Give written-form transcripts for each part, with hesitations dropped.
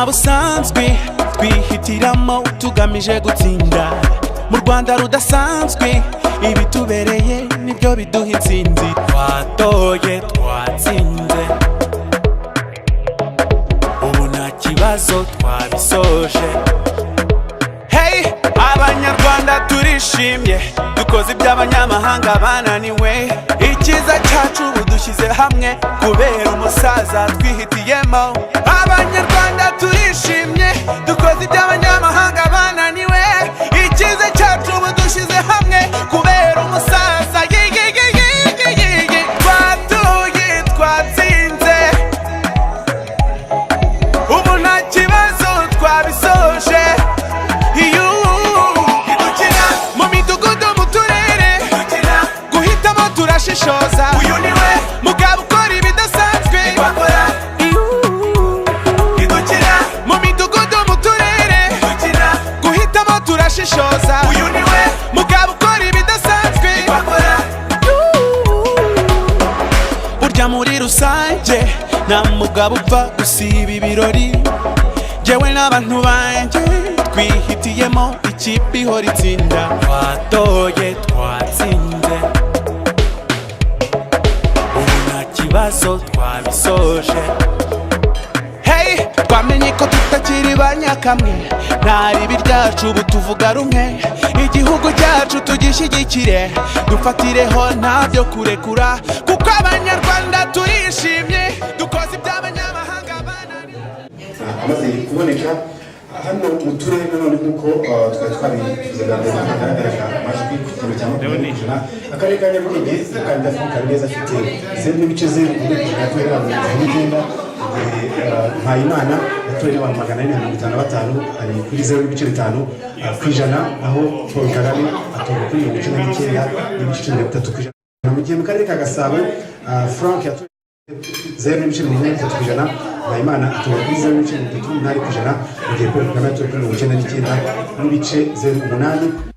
ubuzima busanzwe twihitiramo tugamije gutsinda mu Rwanda rudasanzwe ibitubereye nibyo biduha intsinzi twatoye twatsinze ubu nta kibazo twabisoje. Hey abanyarwanda turishimye dukoze iby'abanyamahanga bananiwe icyiza cyacu ubu dushyize hamwe kubera umusaza twihitiyemo. Abanyarwanda turishimye dukoze iby'abanyamahanga bananiwe icyiza cyacu ubu dushyize hamwe kubera umusaza twatuye twatsinze ubu nta kibazo twabisoje. Turashishoza uyu niwe mugabo ukora ibidasanzwe bakora idukira mu midugudu mu turere dukira guhitamo turashishoza uyu niwe mugabo ukora ibidasanzwe bakora burya muri rusange nta mugabo upfa gusiba ibirori jewe n'abantu banjye twihitiyemo ikipe ihora itsinda twatoye twatsinze ibibazo twabisoje. Hey twamenye ko tutakiri banyakamwe nta ribi ryacu ubu tuvuga rumwe igihugu cyacu tugishyigikire dufatireho ntabyo kurekura kuko abanyarwanda turishimye dukoze iby'abanyamahanga bananiwe. Amaze kuboneka hano mu turere none nk'uko twari twabifuzaga mbere hagaragaraga amajwi ku kigero cya 20%. Akarere ka Nyarugenge kandi Frank Habineza afite 0.0 atorera mu 9 Mpayimana yatorera abantu 455 ari kuri 0.5 kw'ijana aho Paul Kagame atorera kuri 19.3%. Mu gihe mu karere ka Gasabo Frank yatorera 0.3%, Mpayimana atorera kuri 0.38%, mu gihe Paul Kagame atorera kuri 19.8%.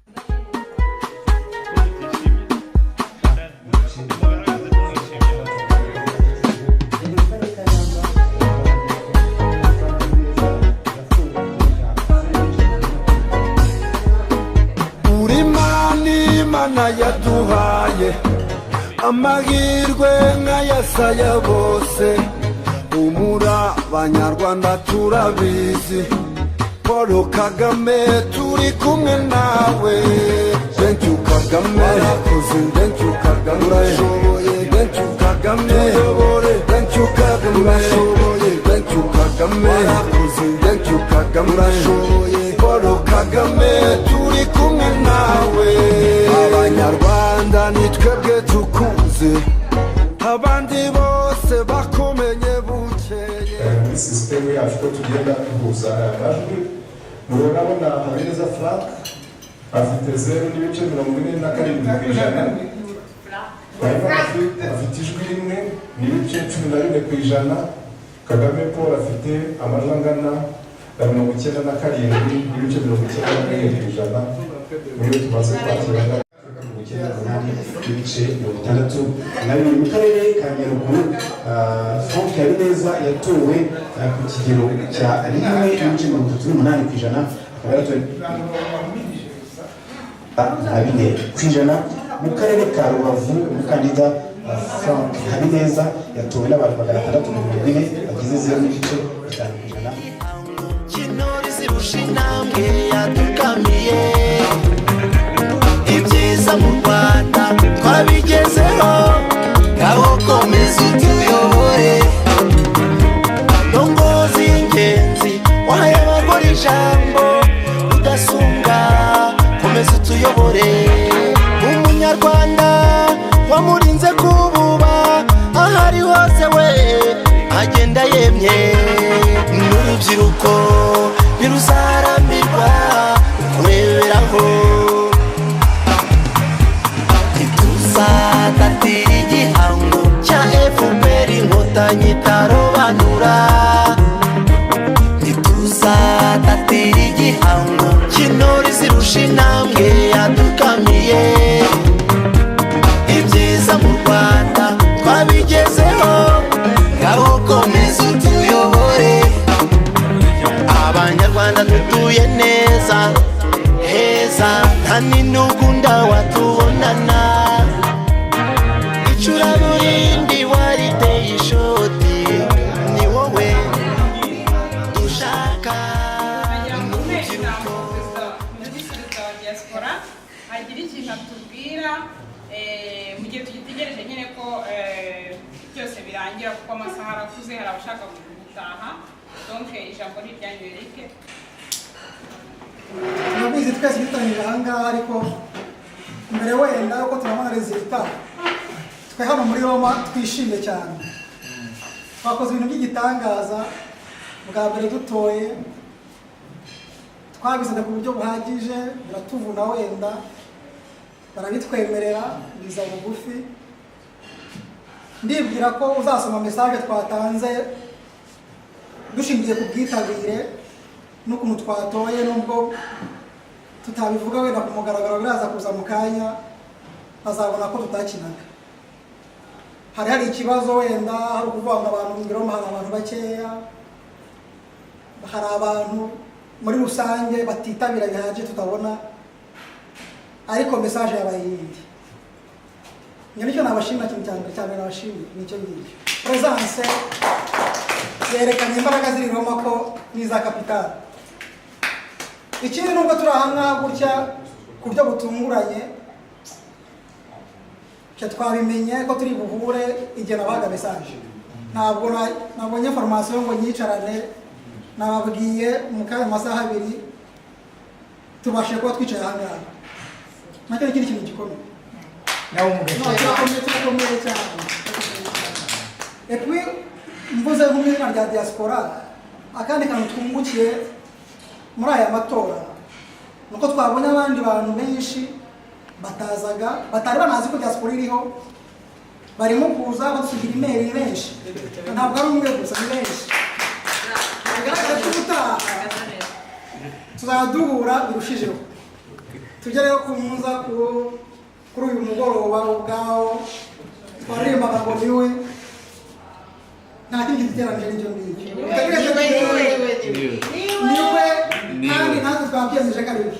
yaduhaye amahirwe nk'ayasaya bose umura abanyarwanda turabizi Paul Kagame turi kumwe nawe thank you Kagame thank you Kagame urashoboye thank you Kagame thank you Kagame thank you Kagame thank you Kagame urashoboye Paul Kagame turi kumwe nawe abanyarwanda nitwebwe tukuze abandi bose bakomenye bukeye system yacu ko tugenda guhuza amajwi murabona Habineza Frank afite 0.47%, afite ijwi rimwe n'ibice 11%, Kagame Paul afite amajwi angana na 97.91%, muri tumaze kwakira ibice 62 mu karere ka Nyaruguru. Frank Habineza yatowe ku kigero cya 1.38%, akaba yatowe kw'ijana. Mu karere ka Rubavu umukandida Frank Habineza yatowe n'abantu 640 bagize 0.5%. Kinori zirusha intambwe yadukamiye ibyiza mu Rwanda twabigezeho ngaho komeza utuyobore ndongozi y'ingenzi wahaye abagore ijambo udasumbwa komeza utuyobore umunyarwanda wamurinze kububa ahari hose we agenda yemye n'urubyiruko ntiruzarambirwa kureberaho ntituzatatira igihango cya FPR inkotanyi itarobanura ntituzatatira igihango cy'intore zirusha intambwe yadukamiye ibyiza mu Rwanda twabigezeho ngaho komeza utuyobore neza nta n'intugunda watubonana icuraburindi wariteye ishoti ni wowe dushaka n'urubyiruko perezida wa diaspora agira ikintu atubwira mu gihe tugitegereje nyine ko byose birangira kuko amasaha arakuze hari abashaka gutaha donc ijambo ni iryanyu Eric. Murabizi twese dutangira ahangaha ariko mbere wenda yuko turabona resultat twe hano muri Roma twishimye cyane twakoze ibintu by'igitangaza bwa mbere dutoye twabizanye ku buryo buhagije biratuvuna wenda barabitwemerera biza bugufi ndibwira ko uzasoma message twatanze dushingiye ku bwitabire n'ukuntu twatoye nubwo tutabivuga wenda ku mugaragaro biraza kuza mu kanya bazabona ko tutakinaga hari ikibazo wenda hari ukuvuga ngo abantu mu Roma hari abantu bakeya hari abantu muri rusange batitabira bihaje tutabona ariko message yabaye yindi nicyo nabashimira cyane nabashimira nicyo ngicyo presence yerekanye imbaraga ziri Roma ko niza capital ikindi nubwo turi ahangaha gutya ku buryo butunguranye cyo twabimenye ko turi buhure igihe nabaga message ntabwo nabonye information ngo nyicarane nababwiye mu kanya masaha abiri tubashe kuba twicaye ahangaha nacyo ikindi kintu gikomeye nawe turakomeye cyane et puis mvuze nk'izina rya diaspora akandi kantu twungukiye muri aya matora nuko twabonye abandi bantu benshi batari banazi ko diaspora iriho barimo kuza basugira email benshi ntabwo ari umwe gusa ni benshi bigaragara ko ubutaha tuzaduhura birushijeho tugereyo kumuza kuri uyu mugoroba ubwawo twaririmbaga ngo niwe nta kindi giteranije n'icyo ngicyo niwe kandi natwe twabyemeje ko ari we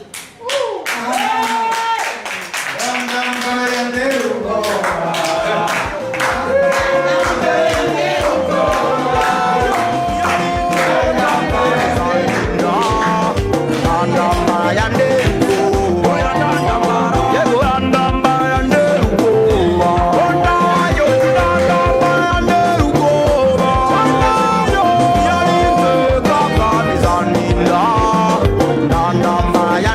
Nanda Maya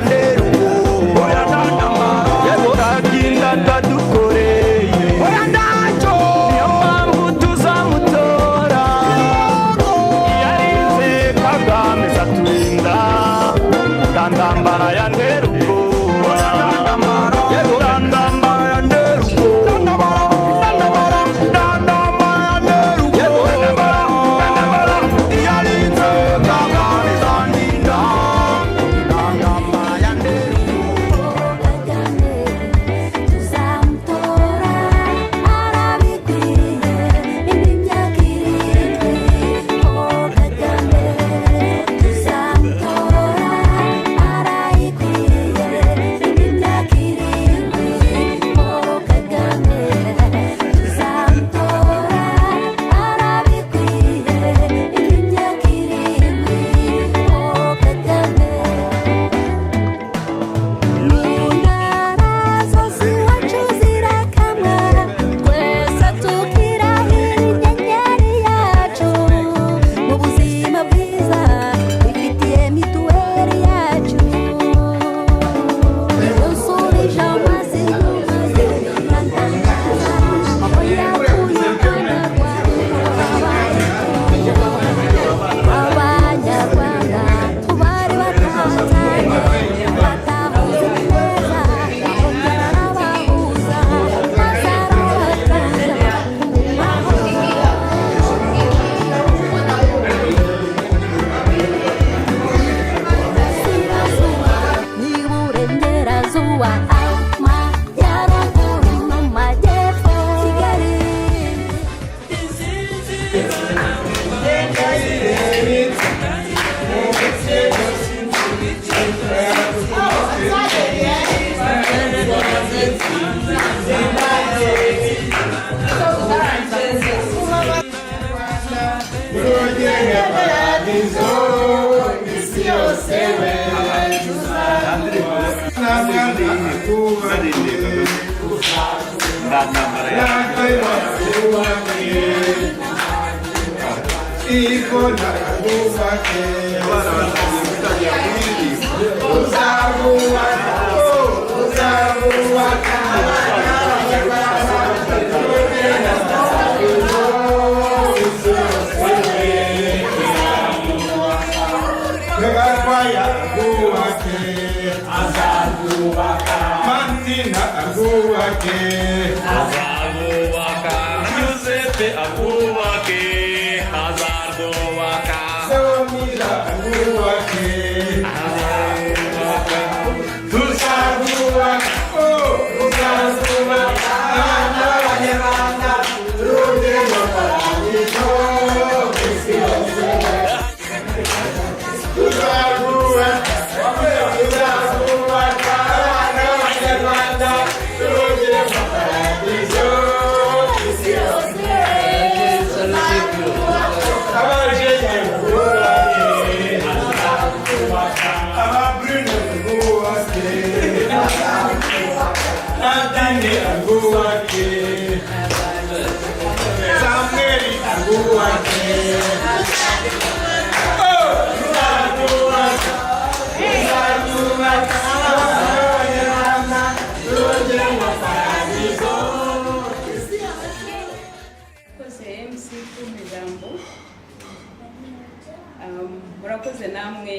murakoze namwe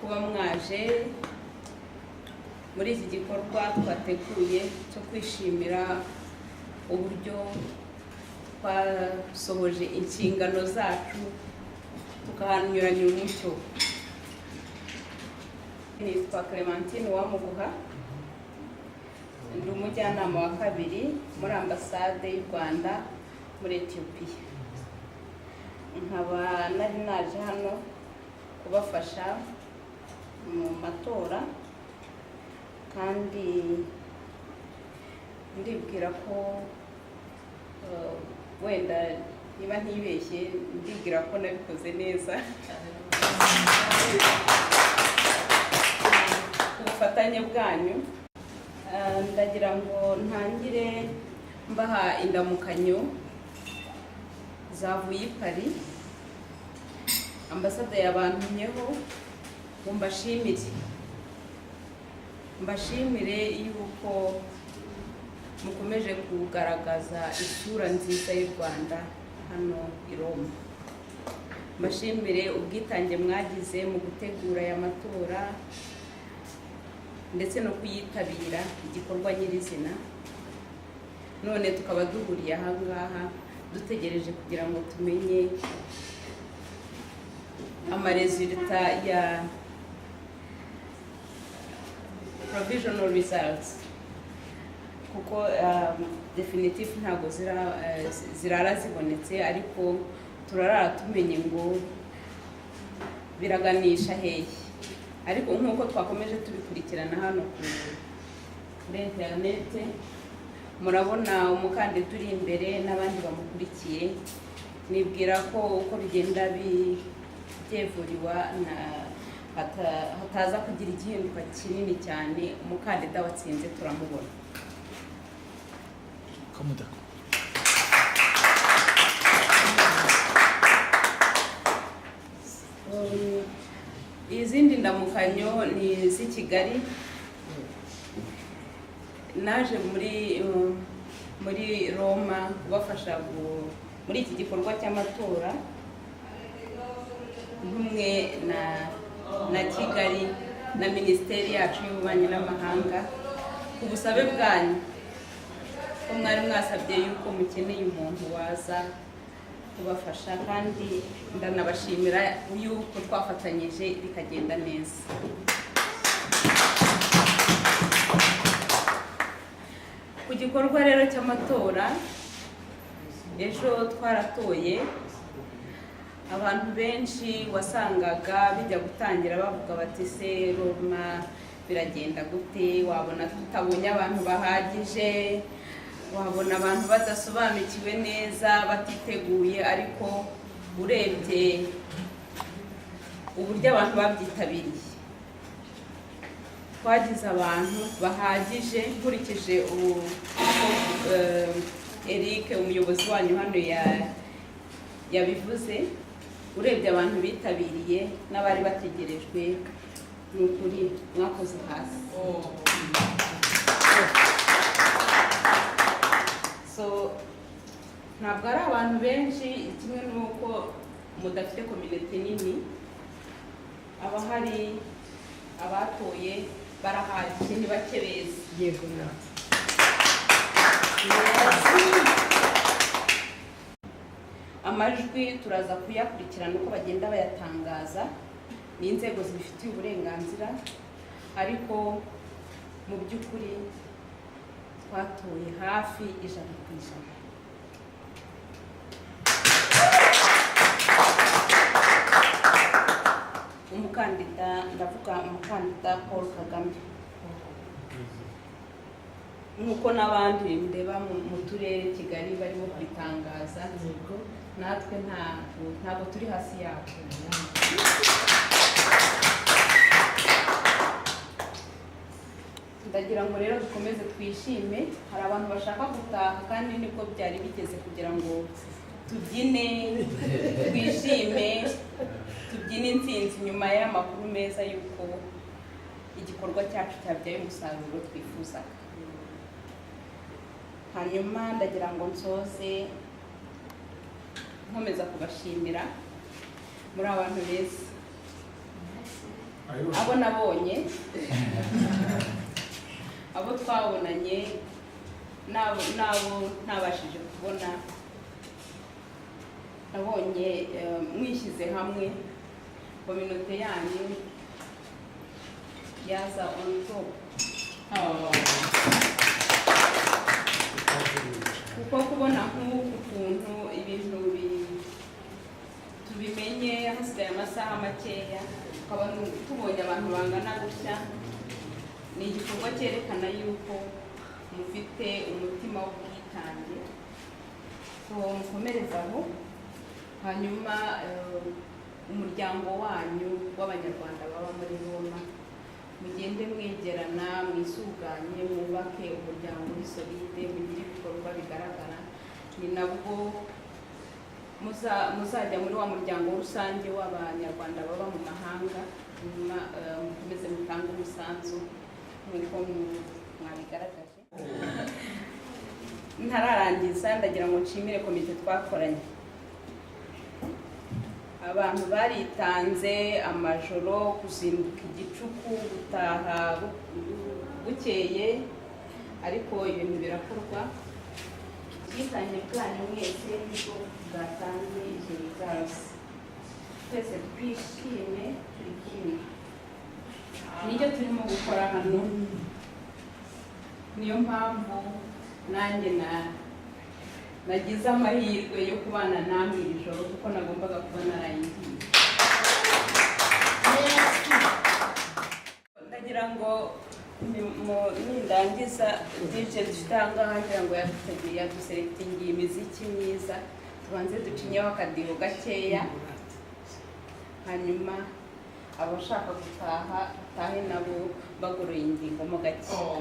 kuba mwaje muri iki gikorwa twateguye cyo kwishimira uburyo twasohoje inshingano zacu tukahanyuranya umucyo. Nitwa Clementine Uwamuguha, ndi umujyanama wa kabiri muri ambasade y'u Rwanda muri Ethiopia. Nkaba nari naje hano kubafasha mu matora, kandi ndibwira ko wenda niba ntibeshye ndibwira ko nabikoze neza ubufatanye bwanyu. Ndagira ngo ntangire mbaha indamukanyo zavuye i Paris. Ambasade yabantumyeho ngo mbashimire yuko mukomeje kugaragaza isura nziza y'u Rwanda hano i Roma. Mbashimire ubwitange mwagize mu gutegura aya matora ndetse no kuyitabira igikorwa nyirizina. None tukaba duhuriye aha ngaha dutegereje kugira ngo tumenye amaresulta ya provisional results, kuko definitive ntago zirara zibonetse, ariko turarara tumenye ngo biraganisha hehe. Ariko nk'uko twakomeje tubikurikirana hano kuri internet, murabona umukandida uri imbere n'abandi bamukurikiye. Nibwira ko uko bigenda byevuriwa hataza kugira igihinduka kinini cyane. Umukandida watsinze turamubona. Izindi ndamukanyo ni z'i Kigali. Naje muri Roma kubafasha muri iki gikorwa cy'amatora, nkumwe na Kigali na Minisiteri yacu y'Ububanyi n'Amahanga, ku busabe bwanyu ko mwari mwasabye yuko mukeneye umuntu waza kubafasha, kandi ndanabashimira yuko twafatanyije bikagenda neza. Ku gikorwa rero cy'amatora, ejo twaratoye. Abantu benshi wasangaga bijya gutangira bavuga bati se Roma biragenda gute, wabona tutabonye abantu bahagije, wabona abantu badasobanukiwe neza batiteguye. Ariko urebye uburyo abantu babyitabiriye, twagize abantu bahagije nkurikije Eric umuyobozi wanyu hano yabivuze, urebye abantu bitabiriye n'abari bategerejwe ni ukuri mwakoze hasi. So ntabwo ari abantu benshi, kimwe n'uko mudafite community nini, abahari abatoye barahagije ni bake beza. Yego na amajwi turaza kuyakurikirana uko bagenda bayatangaza n'inzego zibifitiye uburenganzira, ariko mu by'ukuri twatoye hafi 100%. Umukandida, ndavuga umukandida Paul Kagame, nk'uko n'abandi ndeba mu turere Kigali barimo kubitangaza, natwe ntabwo turi hasi yabo. Ndagira ngo rero dukomeze twishime. Hari abantu bashaka gutaha kandi nibwo byari bigeze kugira ngo tubyine twishime, tubyine intsinzi nyuma y'amakuru meza y'uko igikorwa cyacu cyabyaye umusaruro twifuzaga. Hanyuma ndagira ngo nsoze nkomeza kubashimira muri abantu beza abo nabonye, abo twabonanye nabo ntabashije kubona. Nabonye mwishyize hamwe, community yanyu yaza on top. Kuko kubona nk'uku kuntu ibintu tubimenye hasigaye amasaha makeya, tukaba tubonye abantu bangana gutya, ni igikorwa cyerekana yuko mufite umutima w'ubwitange. So mukomereza aho, hanyuma umuryango wanyu w'abanyarwanda baba muri Roma mugende mwegerana, mwisuganye, mwubake umuryango uri solide, mugire ibikorwa bigaragara. Ni nabwo muzajya muri wa muryango rusange w'abanyarwanda baba mu mahanga, mukomeze mutange umusanzu nk'uko mwabigaragaje. Ntararangiza ndagira ngo nshimire komite twakoranye, abantu baritanze amajoro, kuzinduka igicuku, gutaha bukeye, ariko ibintu birakorwa. Ubwitange bwanyu mwese nibwo bwatanze igihe bizaza. Twese twishime, turi kumwe, nicyo turimo gukora hano. Niyo mpamvu nanjye nagize amahirwe yo kubana namwe iri joro, kuko nagombaga kuba narayigiye. Ndagira ngo nindangiza DJ dufite ahangaha ngira ngo yaduselectingiye imiziki myiza, tubanze ducinyeho akadiho gakeya, hanyuma abashaka gutaha tahe nabo bagoroye ingingo mo gakeya.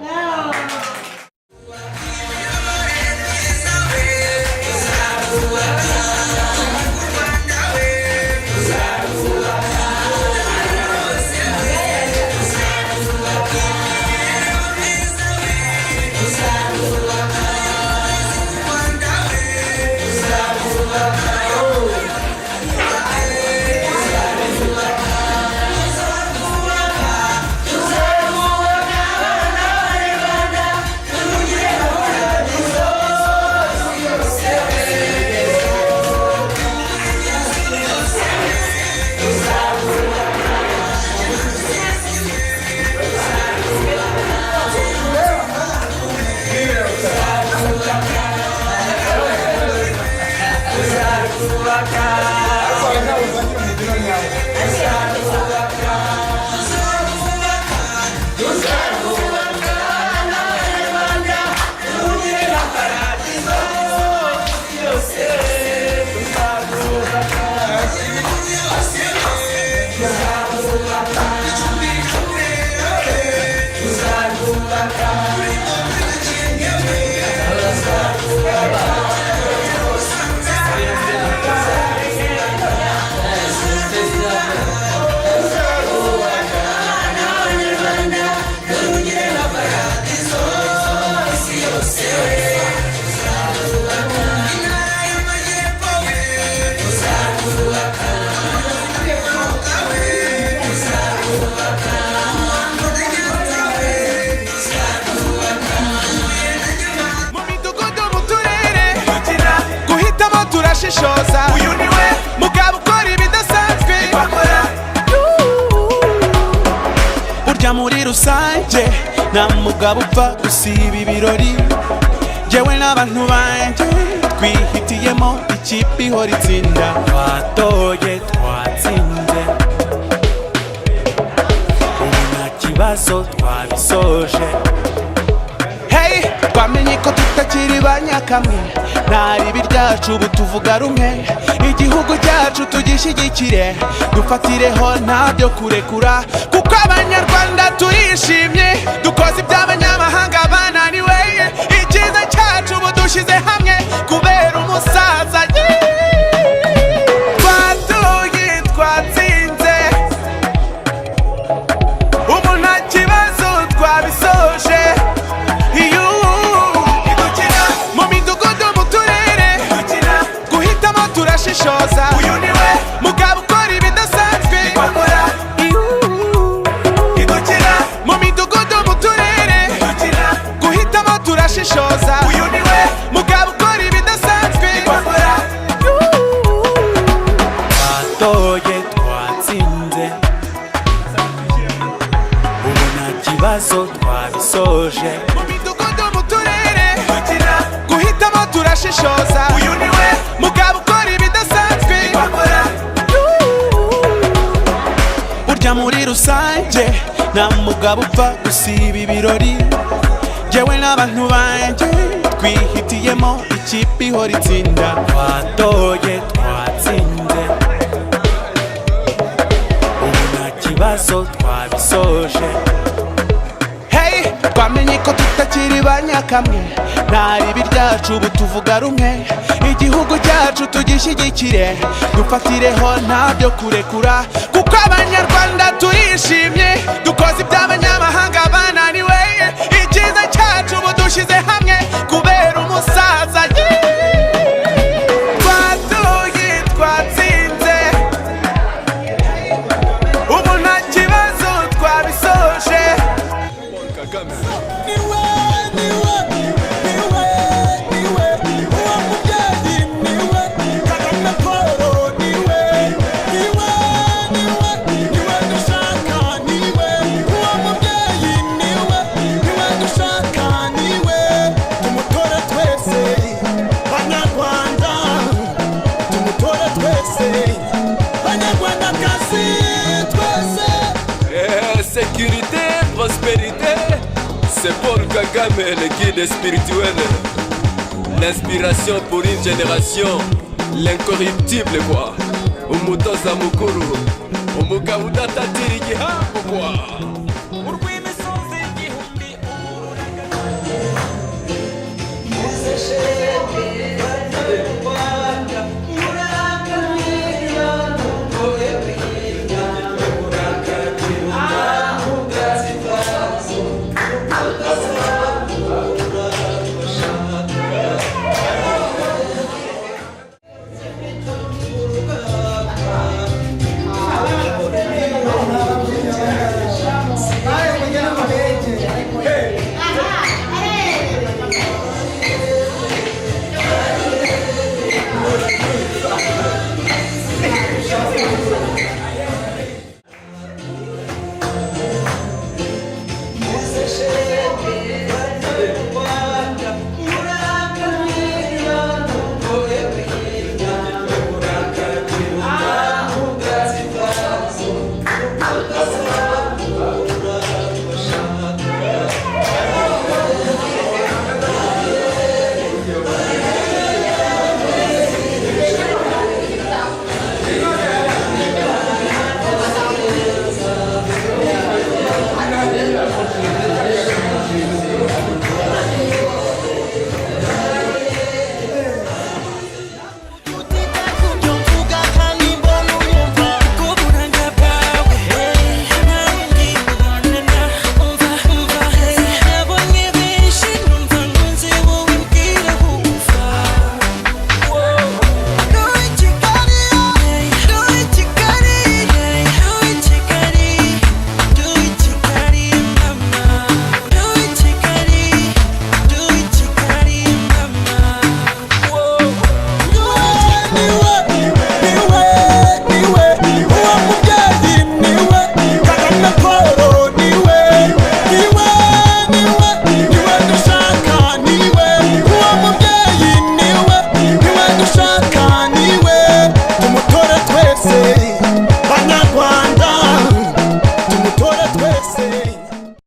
turashishoza uyu niwe mugabo ukora ibidasanzwe burya muri rusange nta mugabo upfa gusiba ibirori jewe n'abantu banjye twihitiyemo ikipe ihora itsinda twatoye twatsinze ubu nta kibazo twabisoje hey twamenye ko tutakiri banyakamwe nta ribi ryacu ubu tuvuga rumwe igihugu cyacu tugishyigikire dufatireho ntabyo kurekura kuko abanyarwanda turishimye dukoze iby'abanyamahanga bananiwe icyiza cyacu ubu dushyize hamwe kubera umusaza twatoye twatsinze ubu nta kibazo twabisoje turashishoza uyu niwe mugabo ukora ibidasanzwe idukina mu midugudu mu turere guhitamo turashishoza uyu niwe mugabo ukora ibidasanzwe twatoye twatsinze ubu nta kibazo twabisoje mu midugudu mu turere guhitamo turashishoza uyu niwe mugabo burya muri rusange nta mugabo upfa gusiba ibirori jewe n'abantu banjye twihitiyemo ikipe ihora itsinda twatoye twatsinze ubu nta kibazo twabisoje hey twamenye ko tutakiri banyakamwe nta ribi ryacu ubu tuvuga rumwe igihugu cyacu tugishyigikire dufatireho ntabyo kurekura kuko abanyarwanda turishimye dukoze iby'abanyamahanga bananiwe icyiza cyacu ubu dushyize hamwe kubera umusaza twatoye twatsinze ubu nta kibazo twabisoje Sécurité, prospérité, c'est Paul Kagame, le guide spirituel. L'inspiration pour une génération, l'incorruptible quoi. Umutoza mukuru, umugabo udatatira igihango quoi.